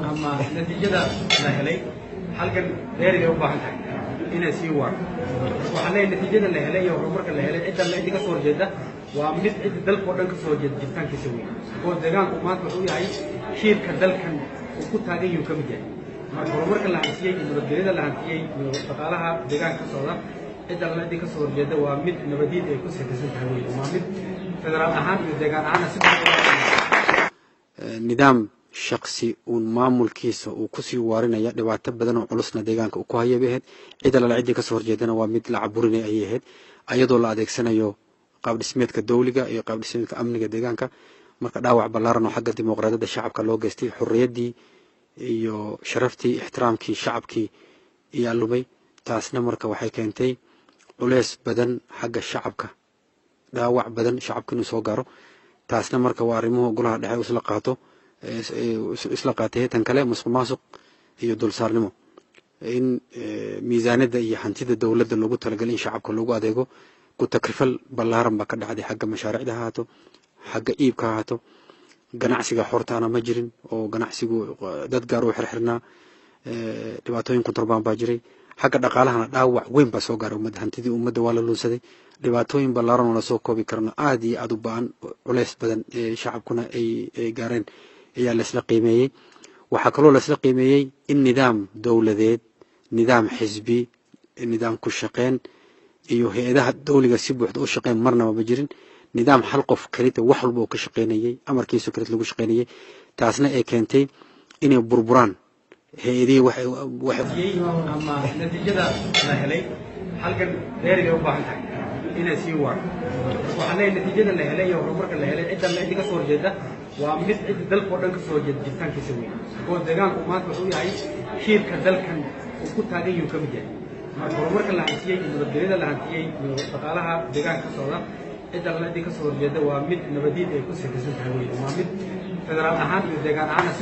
ama natiijada la helay halkan dheeriga u baahan tahay inay sii waarto waxa la natiijada la helay iyo horumarka la helay cid ka soo horjeeda waa mid cid dalka oo dhan ka soo horjeeda jirtaankiisa weyn oo deegaanku maanta wuxuu yahay shirka dalkan uu ku taagan yahay kamid yahay marka horumarka la hansiyay nabadgelyada la hansiyay iyo dhaqaalaha deegaanka ka socda cid ka soo horjeeda waa mid nabadiid ay ku salaysan tahay weyn waa mid federaal ahaan iyo deegaan ahaan si nidaam shakhsi uu maamulkiisa uu ku sii waarinaya dhibaato badan oo culusna deegaanka uu ku hayabeed cid alla cid ka soo horjeedana waa mid la caburinay ay ahayd ayadoo la adeegsanayo qaab dhismeedka dawliga iyo qaab dhismeedka amniga deegaanka marka dhaawac ballaaran oo xagga dimuqraadiyadda shacabka loo geystay xurriyadii iyo sharaftii ixtiraamkii shacabkii iyo lumay taasna marka waxay keentay culeys badan xagga shacabka dhaawac badan shacabka inuu soo gaaro taasna marka waa arrimuhu golaha dhexe isla qaatay tan kale musuqmaasuq iyo dulsaarnimo in miisaanada iyo hantida dawladda loogu talagalay in shacabka loogu adeego ku takrifal ballaaran ba ka dhacday xagga mashaariicda haato xagga iibka haato ganacsiga xortaana ma jirin oo ganacsigu dad gaar u xirxirnaa dhibaatooyin kontrabaan baa jiray xagga dhaqaalahana dhaawac weyn baa soo gaaray hantidii ummadda waa la luunsaday dhibaatooyin ballaaran oo la soo koobi karno aad iyo aad u baahan culeys badan shacabkuna ay gaareen ayaa la isla qiimeeyey waxaa kaloo la isla qiimeeyey in nidaam dawladeed nidaam xisbi nidaam ku shaqeyn iyo hay'adaha dawliga si buuxda u shaqeyn marnaba ma jirin nidaam hal qof kaliya wax walba oo ka shaqeynayay amarkiisa kaliya lagu shaqeynayay taasna ay keentay inay burburaan hay'adii waxay ama natiijada la helay halkan dheeriga u baahan tahay inay sii waarto waxa la natiijada la helay iyo horumarka la helay cid ka soo horjeeda waa mid cid dalka oo dhan ka soo horjeeda jirtaankiisa weyn oo deegaanku maanta wuxuu yahay shirka dalkan uu ku taagan yahay kamid yahay marka horumarka la hansiyay nabadgelyada la hansiyay iyo dhaqaalaha deegaanka ka socda cid ka soo horjeeda waa mid nabadiid ay ku salaysan tahay weyn waa mid federaal ahaan iyo deegaan ahaan si